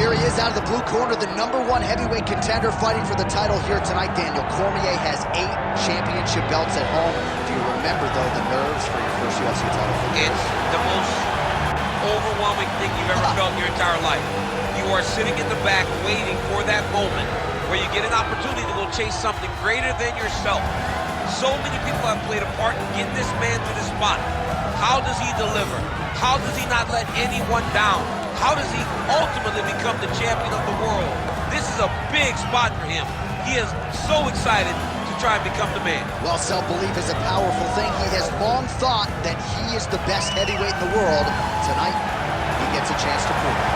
Here he is out of the blue corner, the #1 heavyweight contender fighting for the title here tonight, Daniel. Cormier has 8 championship belts at home. Do you remember, though, the nerves for your first UFC title? It's the most overwhelming thing you've ever felt in your entire life. You are sitting in the back waiting for that moment where you get an opportunity to go chase something greater than yourself. So many people have played a part in getting this man to this spot. How does he deliver? How does he not let anyone down? How does he ultimately become the champion of the world? This is a big spot for him. He is so excited to try and become the man. Well, self-belief is a powerful thing. He has long thought that he is the best heavyweight in the world. Tonight, he gets a chance to prove it.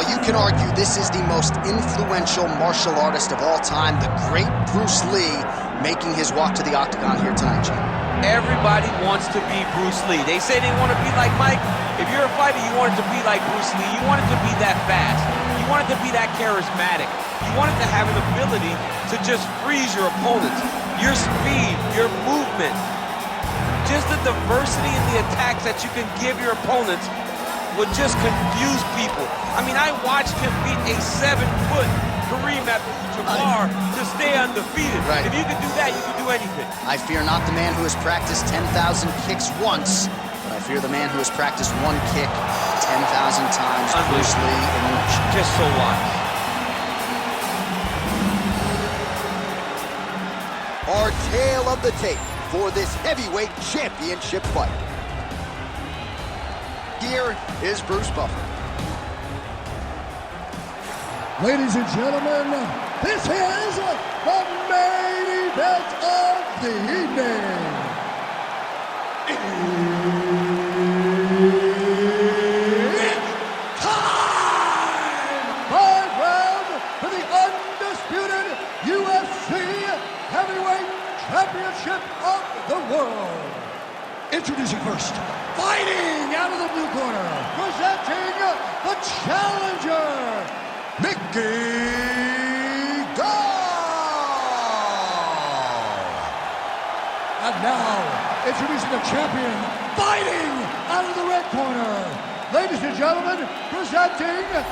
You can argue this is the most influential martial artist of all time, the great Bruce Lee, making his walk to the octagon here tonight, Jim. Everybody wants to be Bruce Lee. They say they want to be like Mike. If you're a fighter, you want it to be like Bruce Lee. You want it to be that fast. You want it to be that charismatic. You want it to have an ability to just freeze your opponents. Your speed, your movement, just the diversity in the attacks that you can give your opponents would just confuse people. I mean, I watched him beat a 7-foot Kareem Abdul-Jabbar to stay undefeated. Right. If you can do that, you can do anything. I fear not the man who has practiced 10,000 kicks once, but I fear the man who has practiced one kick 10,000 times. Bruce Lee in motion. Just so wise. Our tale of the tape for this heavyweight championship fight. Here is Bruce Buffer. Ladies and gentlemen, this is the main event of the evening. It's time! 5 rounds for the undisputed UFC Heavyweight Championship of the world. Introducing first, fighting out of the blue corner, presenting the challenger, Mickey Gall. And now, introducing the champion, fighting out of the red corner, ladies and gentlemen, presenting the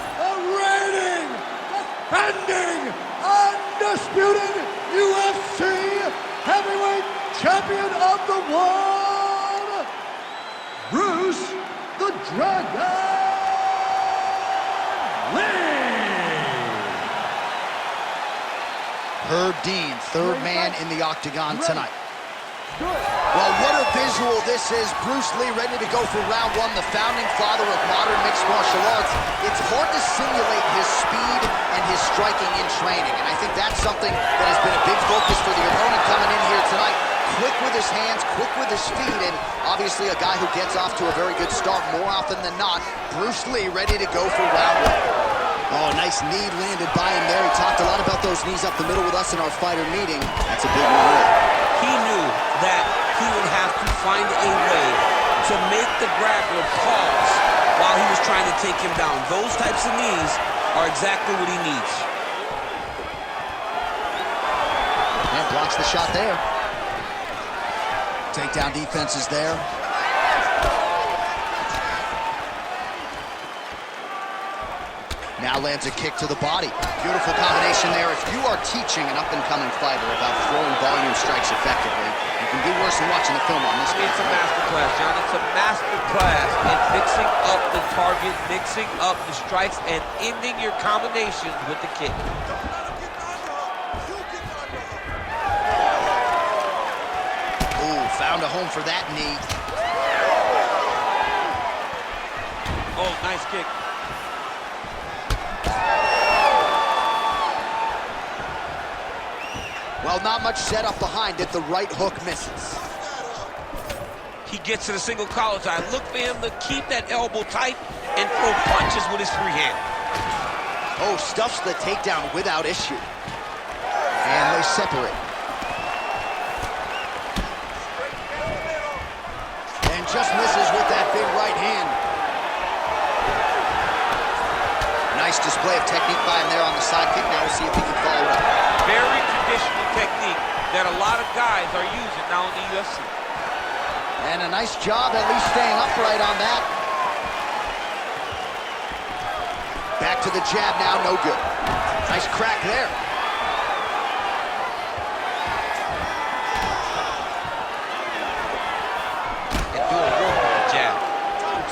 reigning, defending, undisputed UFC Heavyweight Champion of the world, Bruce the Dragon Lee. Herb Dean, third man in the octagon tonight. Well, what a visual this is. Bruce Lee ready to go for round 1, the founding father of modern mixed martial arts. It's hard to simulate his speed and his striking in training, and I think that's something that has been a big focus for the opponent coming in here tonight. Quick with his hands, quick with his feet, and obviously a guy who gets off to a very good start more often than not. Bruce Lee ready to go for round 1. Oh, nice knee landed by him there. He talked a lot about those knees up the middle with us in our fighter meeting. That's a big one there. He knew that he would have to find a way to make the grappler pause while he was trying to take him down. Those types of knees are exactly what he needs. And blocks the shot there. Takedown defense is there. Now lands a kick to the body. Beautiful combination there. If you are teaching an up-and-coming fighter about throwing volume strikes effectively, you can do worse than watching the film on this. It's a master class, John. It's a master class in mixing up the target, mixing up the strikes, and ending your combinations with the kick. Ooh, found a home for that knee. Oh, nice kick. Well, not much setup behind it. The right hook misses. He gets to the single collar tie. Look for him to keep that elbow tight and throw punches with his free hand. Oh, stuffs the takedown without issue. And they separate. display of technique by him there on the side kick. Now we'll see if he can follow it up. Very traditional technique that a lot of guys are using now in the UFC. And a nice job at least staying upright on that. Back to the jab now, no good. Nice crack there. And doing work with the jab.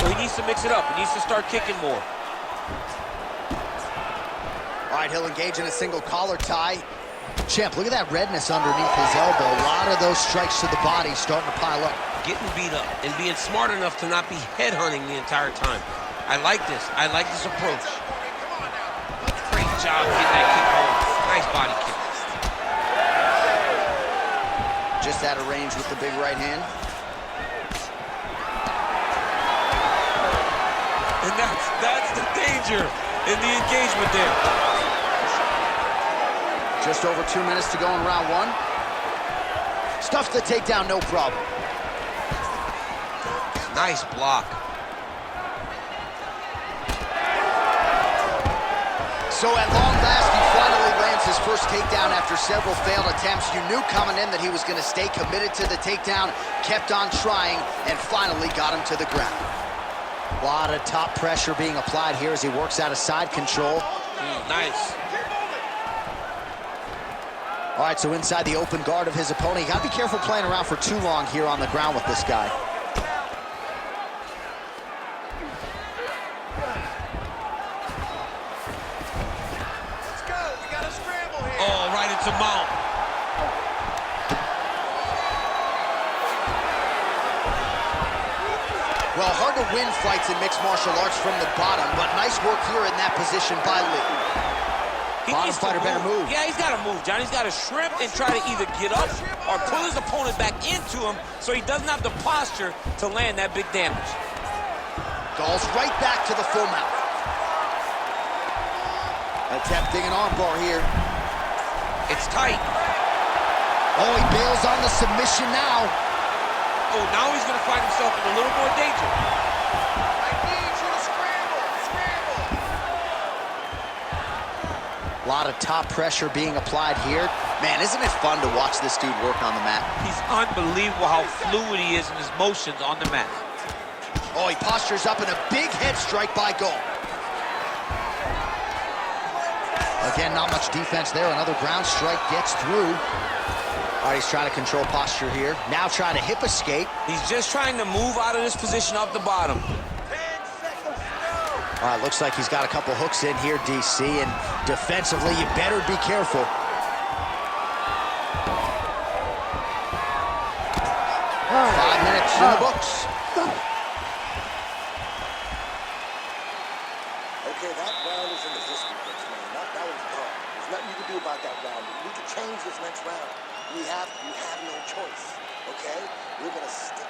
So he needs to mix it up. He needs to start kicking more. All right, he'll engage in a single collar tie. Champ, look at that redness underneath his elbow. A lot of those strikes to the body starting to pile up. Getting beat up and being smart enough to not be headhunting the entire time. I like this. I like this approach. Great job getting that kick home. Nice body kick. Just out of range with the big right hand. And that's the danger in the engagement there. Just over 2 minutes to go in round one. Stuffs the takedown, no problem. Nice block. So at long last, he finally lands his first takedown after several failed attempts. You knew coming in that he was going to stay committed to the takedown, kept on trying, and finally got him to the ground. A lot of top pressure being applied here as he works out of side control. Nice. All right, so inside the open guard of his opponent. You got to be careful playing around for too long here on the ground with this guy. Oh, right into mount. Well, hard to win fights in mixed martial arts from the bottom, but nice work here in that position by Lee. Bottom fighter better move. Yeah, he's got to move, John. He's got to shrimp and try to either get up or pull his opponent back into him so he doesn't have the posture to land that big damage. Gall's right back to the full mount. Attempting an armbar here. It's tight. Oh, he bails on the submission now. Oh, now he's going to find himself in a little more danger. I need you to scramble. A lot of top pressure being applied here. Man, isn't it fun to watch this dude work on the mat? He's unbelievable how fluid he is in his motions on the mat. Oh, he postures up in a big head strike by Gall. Again, not much defense there. Another ground strike gets through. All right, he's trying to control posture here. Now trying to hip escape. He's just trying to move out of this position off the bottom. 10 seconds to go. All right, looks like he's got a couple hooks in here, DC, and defensively, you better be careful. All right. 5 minutes in the books. Okay, that round is in the history books, man. That was done. There's nothing you can do about that round. We can change this next round. You have no choice, okay? We're gonna stick.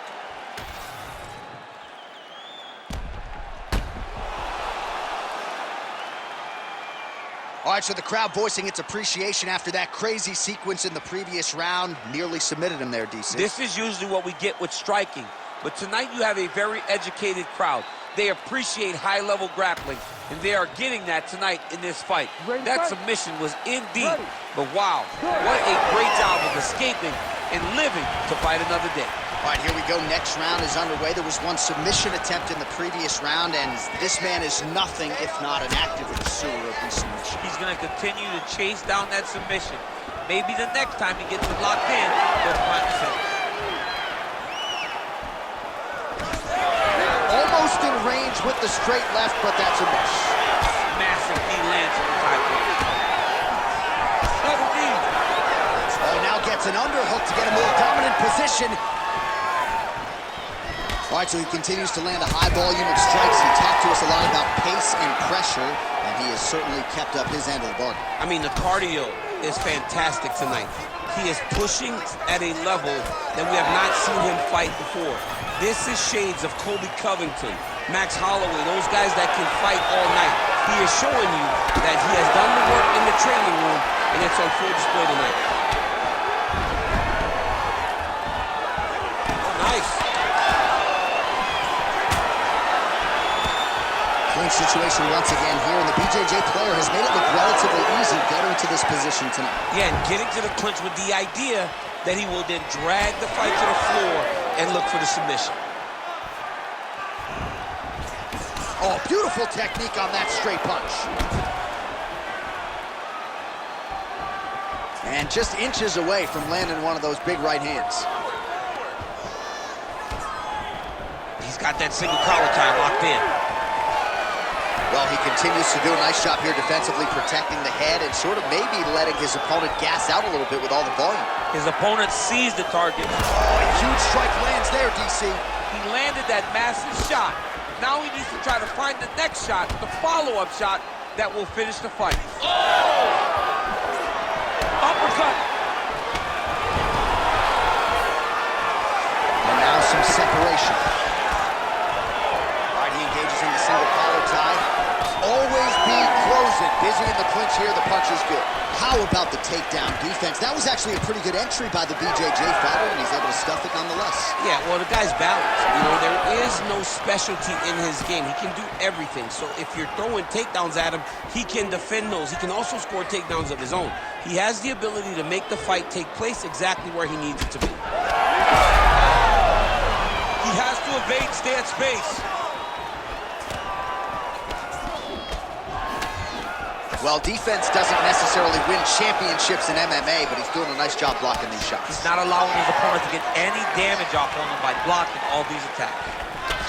All right, so the crowd voicing its appreciation after that crazy sequence in the previous round. Nearly submitted him there, DC. This is usually what we get with striking. But tonight you have a very educated crowd. They appreciate high-level grappling, and they are getting that tonight in this fight. That submission was indeed, but wow, what a great job of escaping and living to fight another day. All right, here we go. Next round is underway. There was one submission attempt in the previous round, and this man is nothing if not an active pursuer of these submissions. He's going to continue to chase down that submission. Maybe the next time he gets it locked in, he'll find the finish. Almost in range with the straight left, but that's a miss. Massive knee lands on the tiebreaker. 17. Oh, now gets an underhook to get a more dominant position. All right, so he continues to land a high volume of strikes. He talked to us a lot about pace and pressure, and he has certainly kept up his end of the bargain. I mean, the cardio is fantastic tonight. He is pushing at a level that we have not seen him fight before. This is shades of Colby Covington, Max Holloway, those guys that can fight all night. He is showing you that he has done the work in the training room, and it's on full display tonight. Oh, nice. Clinch situation once again here, and the BJJ player has made it look relatively easy getting to this position tonight. Yeah, and getting to the clinch with the idea that he will then drag the fight to the floor and look for the submission. Oh, beautiful technique on that straight punch. And just inches away from landing one of those big right hands. He's got that single collar tie locked in. Well, he continues to do a nice job here defensively, protecting the head and sort of maybe letting his opponent gas out a little bit with all the volume. His opponent sees the target. Oh, a huge strike lands there, DC. He landed that massive shot. Now he needs to try to find the next shot, the follow-up shot that will finish the fight. Oh! Uppercut. And now some separation. All right, he engages in the single collar tie. Always be closing. Busy in the clinch here, the punch is good. How about the takedown defense? That was actually a pretty good entry by the BJJ fighter, and he's able to stuff it nonetheless. Yeah, well, the guy's balanced. You know, there is no specialty in his game. He can do everything. So if you're throwing takedowns at him, he can defend those. He can also score takedowns of his own. He has the ability to make the fight take place exactly where he needs it to be. He has to evade, stay at space. Well, defense doesn't necessarily win championships in MMA, but he's doing a nice job blocking these shots. He's not allowing his opponent to get any damage off on him by blocking all these attacks.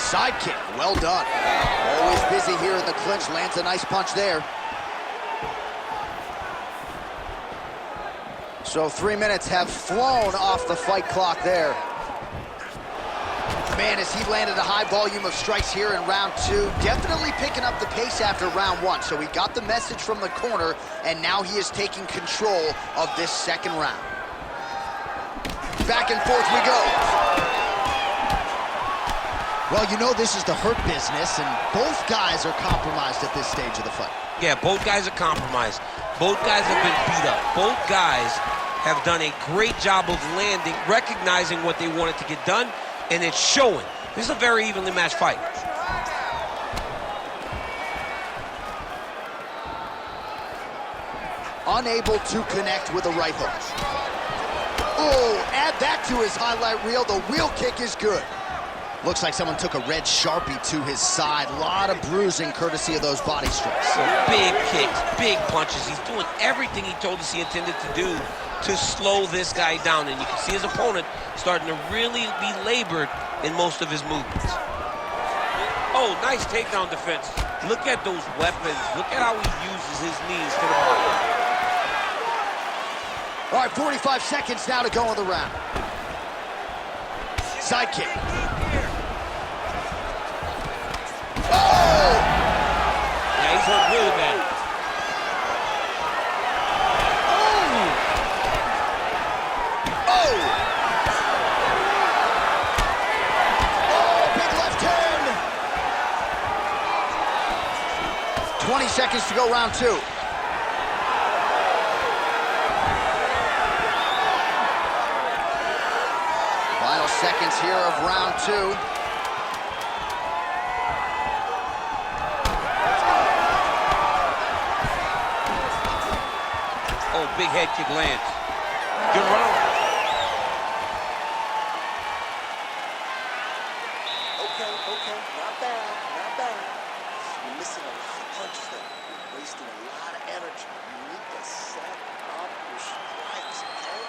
Side kick, well done. Always busy here in the clinch, lands a nice punch there. So 3 minutes have flown off the fight clock there. Man, as he landed a high volume of strikes here in round 2, definitely picking up the pace after round 1. So he got the message from the corner, and now he is taking control of this second round. Back and forth we go. Well, you know this is the hurt business, and both guys are compromised at this stage of the fight. Yeah, both guys are compromised. Both guys have been beat up. Both guys have done a great job of landing, recognizing what they wanted to get done, and it's showing. This is a very evenly matched fight. Unable to connect with a right hook. Oh, add that to his highlight reel. The wheel kick is good. Looks like someone took a red Sharpie to his side. A lot of bruising courtesy of those body strikes. So big kicks, big punches. He's doing everything he told us he intended to do to slow this guy down. And you can see his opponent starting to really be labored in most of his movements. Oh, nice takedown defense. Look at those weapons. Look at how he uses his knees to the body. All right, 45 seconds now to go in the round. Side kick. Oh! Yeah, he's hurt really bad. Oh! Oh, big left hand! 20 seconds to go, round 2. Final seconds here of round 2. Oh, big head kick lands. Good round. Okay, not bad, not bad. You're missing a lot of punches though. You're wasting a lot of energy. You need to set up your strikes, okay?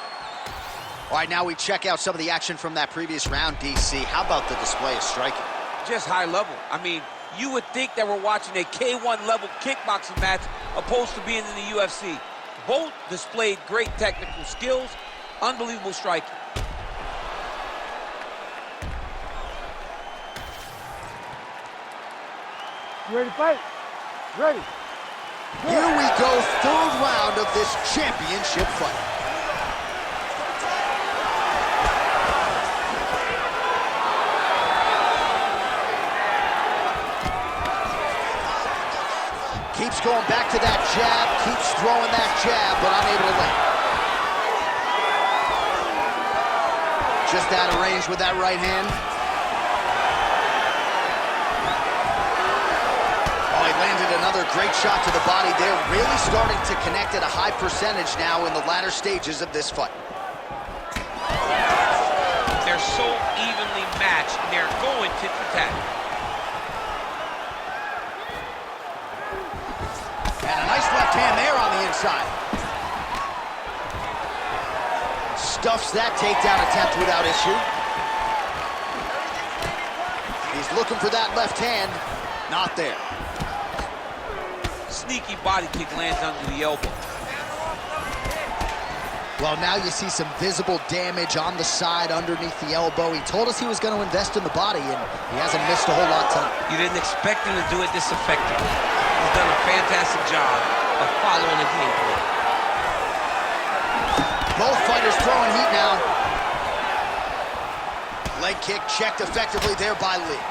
All right, now we check out some of the action from that previous round, DC. How about the display of striking? Just high level. I mean, you would think that we're watching a K1 level kickboxing match opposed to being in the UFC. Both displayed great technical skills, unbelievable striking. You ready to fight? Ready. Here we go, third round of this championship fight. Keeps going back to that jab, keeps throwing that jab, but unable to land. Just out of range with that right hand. another great shot to the body. They're really starting to connect at a high percentage now in the latter stages of this fight. They're so evenly matched, they're going tit for tat. And a nice left hand there on the inside. Stuffs that takedown attempt without issue. He's looking for that left hand. Not there. Sneaky body kick lands under the elbow. Well, now you see some visible damage on the side underneath the elbow. He told us he was going to invest in the body, and he hasn't missed a whole lot tonight. You didn't expect him to do it this effectively. He's done a fantastic job of following the game plan. Both fighters throwing heat now. Leg kick checked effectively there by Lee.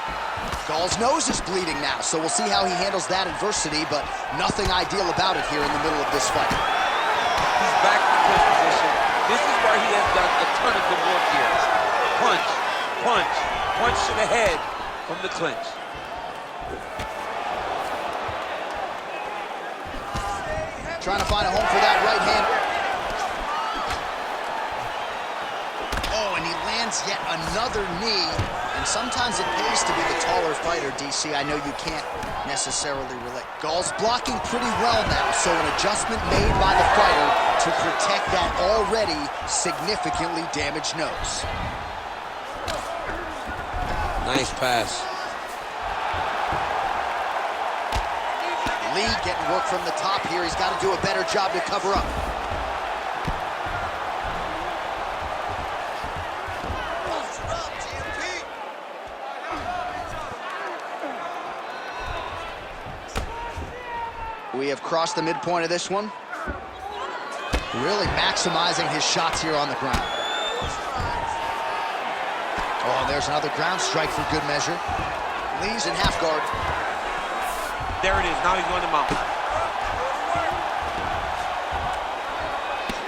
Gall's nose is bleeding now, so we'll see how he handles that adversity, but nothing ideal about it here in the middle of this fight. He's back in the clinch position. This is where he has done a ton of good work here. Punch, punch, punch to the head from the clinch. Trying to find a home for that right hand. Oh, and he lands yet another knee. And sometimes it pays to be the taller fighter, DC. I know you can't necessarily relate. Gall's blocking pretty well now, so an adjustment made by the fighter to protect that already significantly damaged nose. Nice pass. Lee getting work from the top here. He's got to do a better job to cover up. We have crossed the midpoint of this one. Really maximizing his shots here on the ground. Oh, there's another ground strike for good measure. Lee's in half guard. There it is. Now he's going to mount.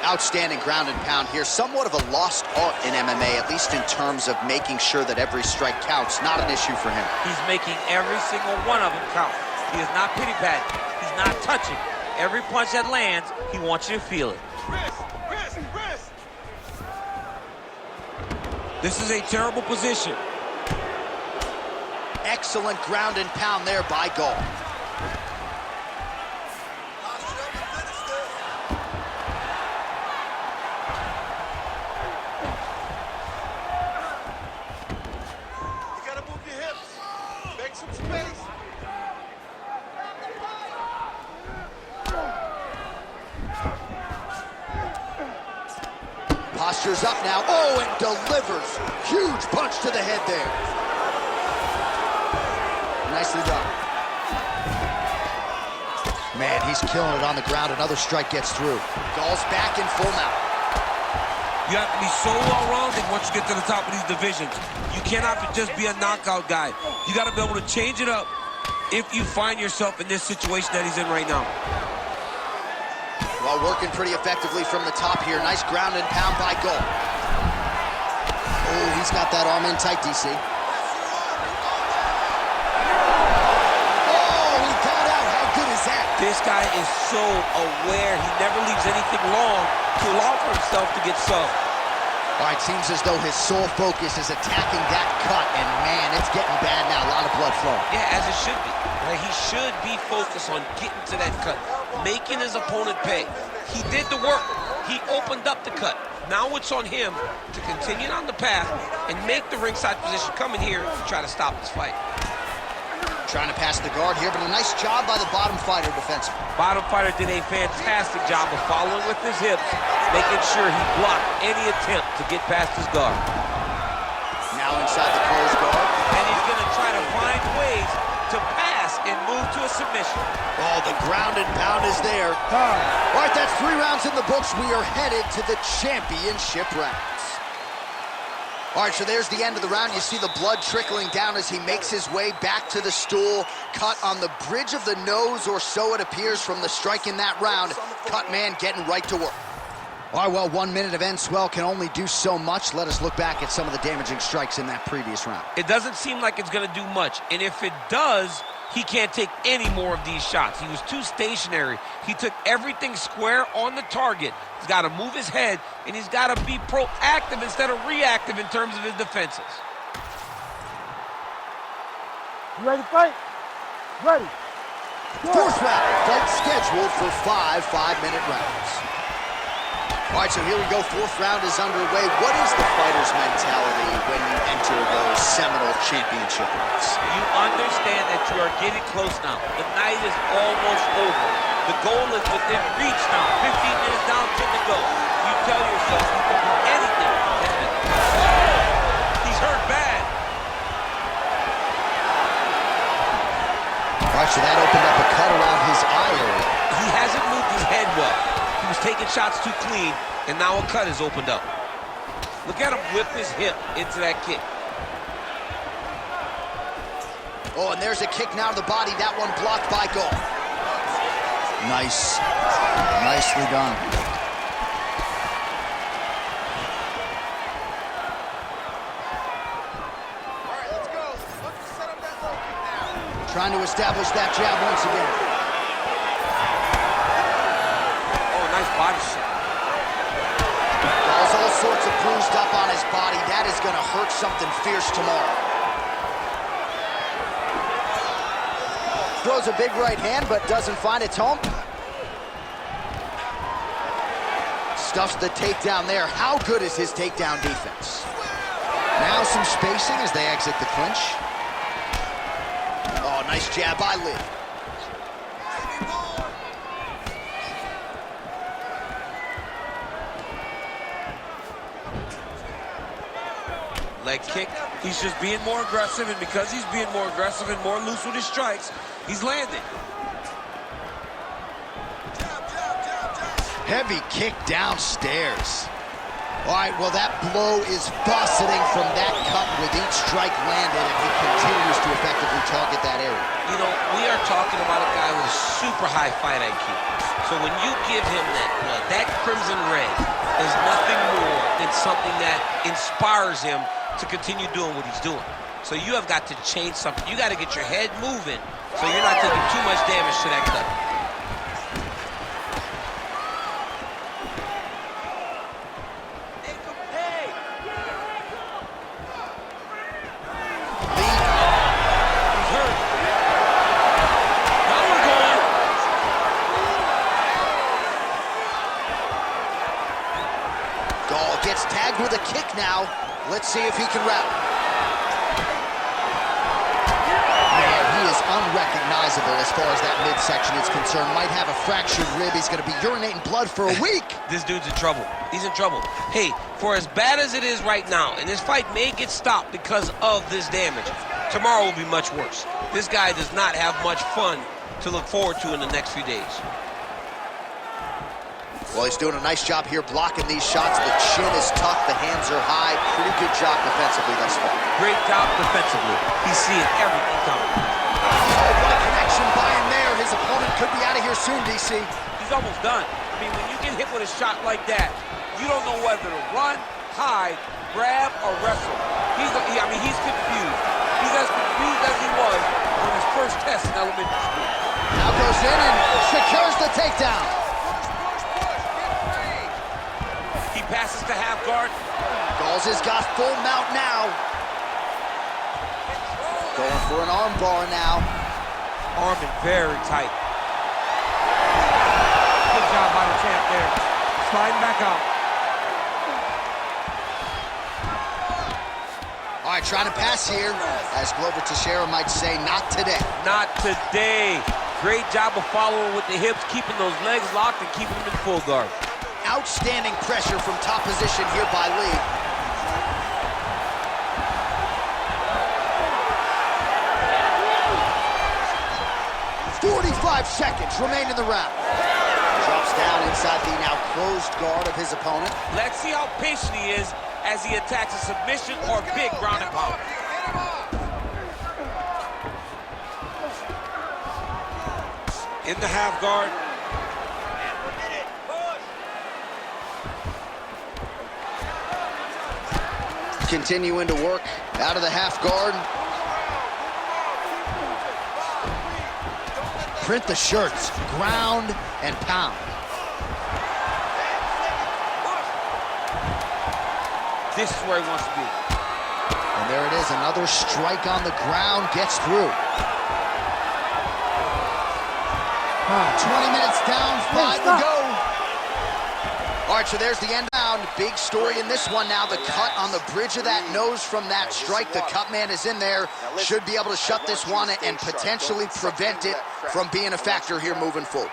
Outstanding ground and pound here. Somewhat of a lost art in MMA, at least in terms of making sure that every strike counts. Not an issue for him. He's making every single one of them count. He is not pity-patting. He's not touching. Every punch that lands, he wants you to feel it. This is a terrible position. Excellent ground and pound there by Gall. You gotta move your hips. Make some space. Posture's up now. Oh, and delivers. Huge punch to the head there. Nicely done. Man, he's killing it on the ground. Another strike gets through. Gall's back in full mount. You have to be so well-rounded once you get to the top of these divisions. You cannot just be a knockout guy. You got to be able to change it up if you find yourself in this situation that he's in right now. Well, working pretty effectively from the top here. Nice ground and pound by Gall. Oh, he's got that arm in tight, DC. Oh, he got out. How good is that? This guy is so aware. He never leaves anything long to allow for himself to get subbed. All right, seems as though his sole focus is attacking that cut, and man, it's getting bad now. A lot of blood flowing. Yeah, as it should be. Right? He should be focused on getting to that cut, making his opponent pay. He did the work. He opened up the cut. Now it's on him to continue on the path and make the ringside position come in here to try to stop this fight. Trying to pass the guard here, but a nice job by the bottom fighter defensively. Bottom fighter did a fantastic job of following with his hips, making sure he blocked any attempt to get past his guard. Now inside the closed guard. And he's going to try to find ways to pass and move to a submission. Oh, the ground and pound is there. All right, that's 3 rounds in the books. We are headed to the championship rounds. All right, so there's the end of the round. You see the blood trickling down as he makes his way back to the stool. Cut on the bridge of the nose, or so it appears from the strike in that round. Cut man getting right to work. All right, well, 1 minute of end swell can only do so much. Let us look back at some of the damaging strikes in that previous round. It doesn't seem like it's going to do much. And if it does, he can't take any more of these shots. He was too stationary. He took everything square on the target. He's got to move his head, and he's got to be proactive instead of reactive in terms of his defenses. You ready to fight? Ready. Fourth round, fight scheduled for 5 5-minute rounds. All right, so here we go. Fourth round is underway. What is the fighter's mentality when you enter those seminal championship rounds? You understand that you are getting close now. The night is almost over. The goal is within reach now. 15 minutes down, 10 to go. You tell yourself you can do anything in 10 minutes. He's hurt bad. All right, so that opened up a cut around his eye area. He hasn't moved his head well. He was taking shots too clean, and now a cut has opened up. Look at him whip his hip into that kick. Oh, and there's a kick now to the body. That one blocked by Gall. Nice. Nicely done. All right, let's go. Let's set up that low kick now. Trying to establish that jab once again. Oh, nice body shot. Gall's all sorts of bruised up on his body. That is going to hurt something fierce tomorrow. Throws a big right hand, but doesn't find its home. Stuffs the takedown there. How good is his takedown defense? Now some spacing as they exit the clinch. Oh, nice jab by Lee. Leg kick. He's just being more aggressive, and because he's being more aggressive and more loose with his strikes, he's landing. Heavy kick downstairs. All right, well, that blow is buffeting from that cut with each strike landed, and he continues to effectively target that area. You know, we are talking about a guy with a super high fight IQ. So when you give him that blood, that crimson red is nothing more than something that inspires him to continue doing what he's doing. So you have got to change something. You got to get your head moving so you're not taking too much damage to that cut. Gall gets tagged with a kick now. Let's see if he can rally. Man, he is unrecognizable as far as that midsection is concerned. Might have a fractured rib. He's going to be urinating blood for a week. This dude's in trouble. He's in trouble. Hey, for as bad as it is right now, and this fight may get stopped because of this damage, tomorrow will be much worse. This guy does not have much fun to look forward to in the next few days. Well, he's doing a nice job here blocking these shots. The chin is tucked, the hands are high. Pretty good job defensively thus far. Great job defensively. He's seeing everything coming. Oh, what a connection by him there. His opponent could be out of here soon, DC. He's almost done. I mean, when you get hit with a shot like that, you don't know whether to run, hide, grab, or wrestle. He's confused. He's as confused as he was on his first test in elementary school. Now goes in and secures the takedown. Passes to half guard. Gall's has got full mount now. Going for an arm bar now. Arm in very tight. Good job by the champ there. Sliding back out. All right, trying to pass here. As Glover Teixeira might say, not today. Not today. Great job of following with the hips, keeping those legs locked and keeping them in full guard. Outstanding pressure from top position here by Lee. "45 seconds remain in the round." Drops down inside the now closed guard of his opponent. Let's see how patient he is as he attacks a submission or big ground and pound. In the half guard. Continuing to work out of the half guard. Print the shirts, ground and pound. This is where he wants to be. And there it is, another strike on the ground, gets through. 20 minutes down, 5 to go. All right, so there's the end round. Big story in this one now. The cut on the bridge of that nose from that strike. The cut man is in there. Should be able to shut this one and potentially prevent it from being a factor here moving forward.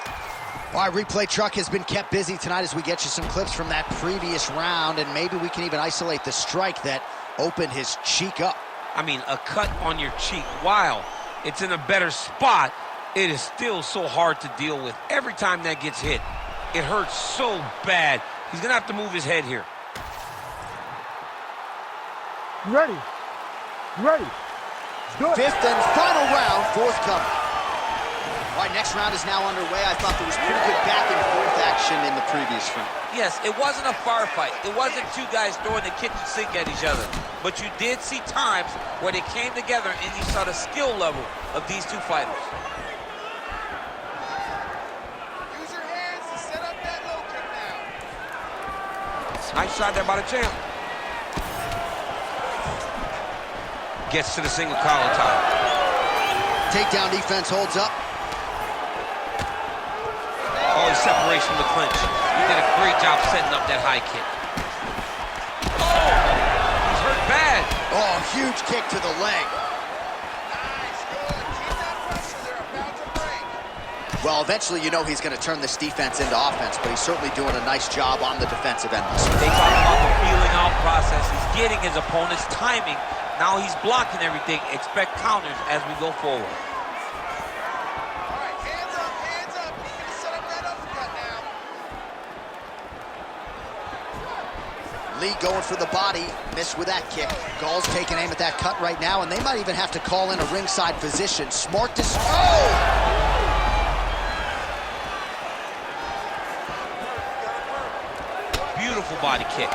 All right, replay truck has been kept busy tonight as we get you some clips from that previous round, and maybe we can even isolate the strike that opened his cheek up. I mean, a cut on your cheek, while it's in a better spot, it is still so hard to deal with. Every time that gets hit, it hurts so bad. He's gonna have to move his head here. You ready? You ready? Good. Fifth and final round, forthcoming. All right, next round is now underway. I thought there was pretty good back and forth action in the previous round. Yes, it wasn't a firefight. It wasn't two guys throwing the kitchen sink at each other. But you did see times where they came together and you saw the skill level of these two fighters. Use your hands to set up that low kick now. Nice shot there by the champ. Gets to the single collar tie. Takedown defense holds up. Oh, his separation with clinch. He did a great job setting up that high kick. Oh, he's hurt bad. Oh, huge kick to the leg. Nice, good. Keep that pressure. They're about to break. Well, eventually you know he's going to turn this defense into offense, but he's certainly doing a nice job on the defensive end. They talk about the feeling out process. He's getting his opponent's timing. Now he's blocking everything. Expect counters as we go forward. All right, hands up, hands up. He's going to set up that uppercut now. Lee going for the body, missed with that kick. Gall's taking aim at that cut right now, and they might even have to call in a ringside physician. Smart to... Oh! Beautiful body kick.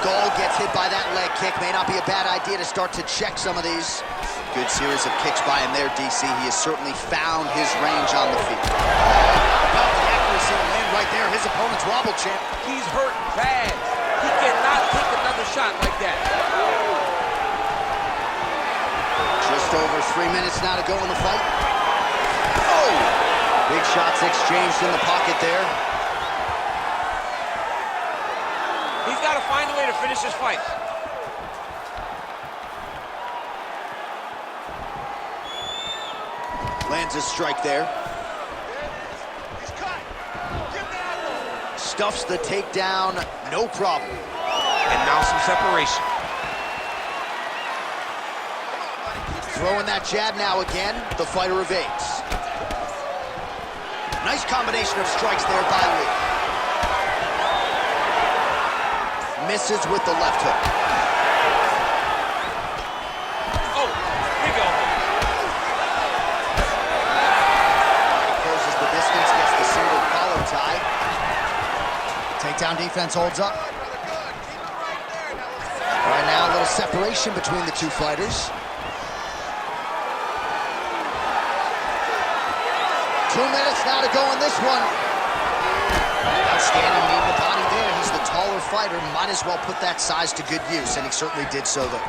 Gall gets hit by that leg kick. May not be a bad idea to start to check some of these. Good series of kicks by him there, DC. He has certainly found his range on the feet. About the accuracy to land right there. His opponent's wobble champ. He's hurt bad. He cannot take another shot like that. Just over 3 minutes now to go in the fight. Oh! Big shots exchanged in the pocket there. He's got to find a way to finish this fight. Lands a strike there. He's cut. Give that. Stuffs the takedown, no problem. And now some separation. Throwing that jab now again, the fighter evades. Nice combination of strikes there by Lee. Misses with the left hook. Oh, big elbow. Closes the distance, gets the single collar tie. Takedown defense holds up. All right, now a little separation between the two fighters. 2 minutes now to go in this one. Outstanding knee in the body there. He's the taller fighter. Might as well put that size to good use, and he certainly did so there.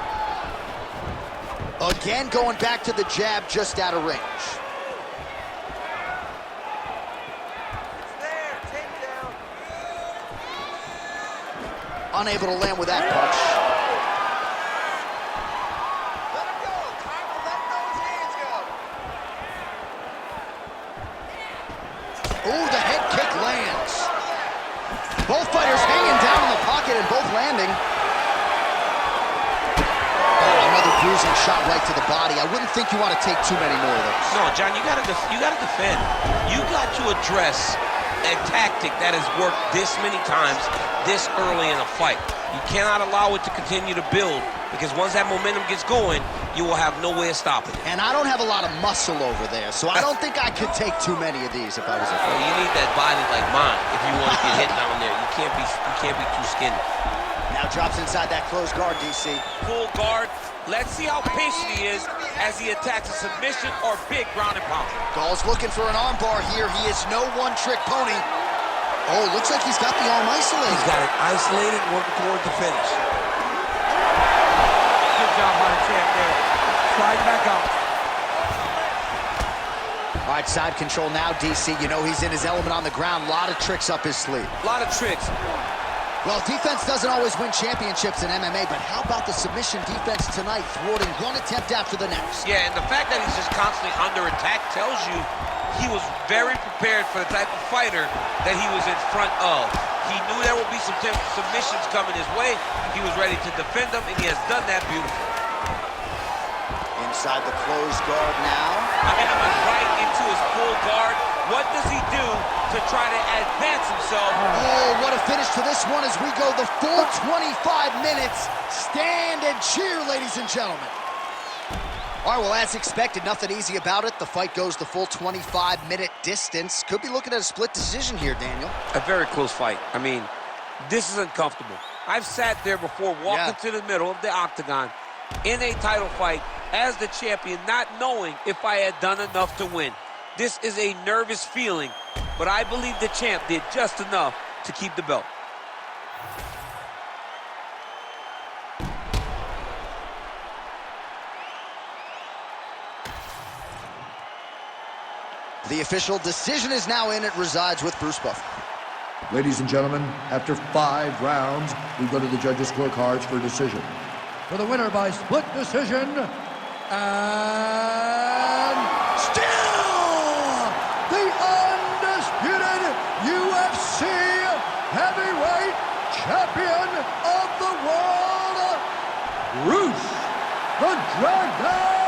Again, going back to the jab, just out of range. There, take it down. Unable to land with that punch. Let him go. Time to let those hands go. Ooh, the head kick lands. Both fighters hanging down in the pocket and both landing. Oh, another bruising shot right to the body. I wouldn't think you want to take too many more of those. No, John, you gotta defend. You got to address a tactic that has worked this many times, this early in a fight. You cannot allow it to continue to build, because once that momentum gets going, you will have no way of stopping it. And I don't have a lot of muscle over there, so I don't think I could take too many of these if I was a fighter. You need that body like mine if you want to get hit down there. You can't be too skinny. Now drops inside that closed guard, DC. Full guard. Let's see how patient he is as he attacks a submission or big ground and pound. Gall's looking for an armbar here. He is no one-trick pony. Oh, looks like he's got the arm isolated. He's got it isolated, working toward the finish. Good job by the champ there. Slide back out. All right, side control now, DC. You know he's in his element on the ground. A lot of tricks up his sleeve. A lot of tricks. Well, defense doesn't always win championships in MMA, but how about the submission defense tonight, thwarting one attempt after the next? Yeah, and the fact that he's just constantly under attack tells you he was very prepared for the type of fighter that he was in front of. He knew there would be some submissions coming his way. He was ready to defend them, and he has done that beautifully. Inside the closed guard now. And right into his full guard. What does he do to try to advance himself? Oh, what a finish to this one as we go the full 25 minutes. Stand and cheer, ladies and gentlemen. All right, well, as expected, nothing easy about it. The fight goes the full 25-minute distance. Could be looking at a split decision here, Daniel. A very close fight. I mean, this is uncomfortable. I've sat there before, walking to the middle of the octagon in a title fight as the champion, not knowing if I had done enough to win. This is a nervous feeling, but I believe the champ did just enough to keep the belt. The official decision is now in. It resides with Bruce Buffer. Ladies and gentlemen, after 5 rounds, we go to the judges' scorecards for decision. For the winner by split decision, and still the undisputed UFC heavyweight champion of the world, Bruce the Dragon